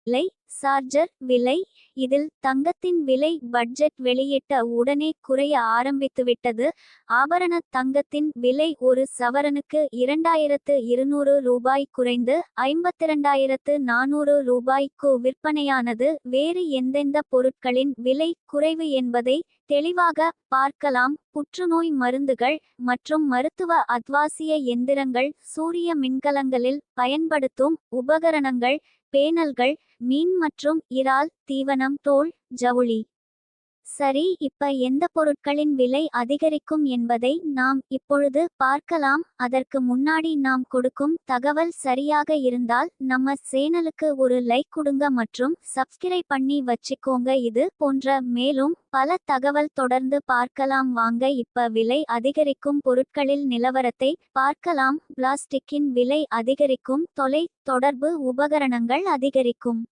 விலை சார்ஜர் விலை. இதில் தங்கத்தின் விலை பட்ஜெட் வெளியிட்ட உடனே குறைய ஆரம்பித்துவிட்டது. ஆபரண தங்கத்தின் விலை ஒரு சவரனுக்கு 2200 ரூபாய் குறைந்து 52,400 ரூபாய்க்கு விற்பனையானது. வேறு எந்தெந்த பொருட்களின் விலை குறைவு என்பதை தெளிவாக பார்க்கலாம். புற்றுநோய் மருந்துகள் மற்றும் மருத்துவ அத்வாசிய எந்திரங்கள், சூரிய மின்கலங்களில் பயன்படுத்தும் உபகரணங்கள், பேனல்கள், மீன் மற்றும் இறால் தீவனம், தோல், ஜவுளி. சரி, இப்ப எந்த பொருட்களின் விலை அதிகரிக்கும் என்பதை நாம் இப்பொழுது பார்க்கலாம். அதற்கு முன்னாடி நாம் கொடுக்கும் தகவல் சரியாக இருந்தால் நம்ம சேனலுக்கு ஒரு லைக் கொடுங்க மற்றும் சப்ஸ்கிரைப் பண்ணி வச்சுக்கோங்க. இது போன்ற மேலும் பல தகவல் தொடர்ந்து பார்க்கலாம். வாங்க இப்ப விலை அதிகரிக்கும் பொருட்களில் நிலவரத்தை பார்க்கலாம். பிளாஸ்டிக்கின் விலை அதிகரிக்கும். தொலை தொடர்பு உபகரணங்கள் அதிகரிக்கும்.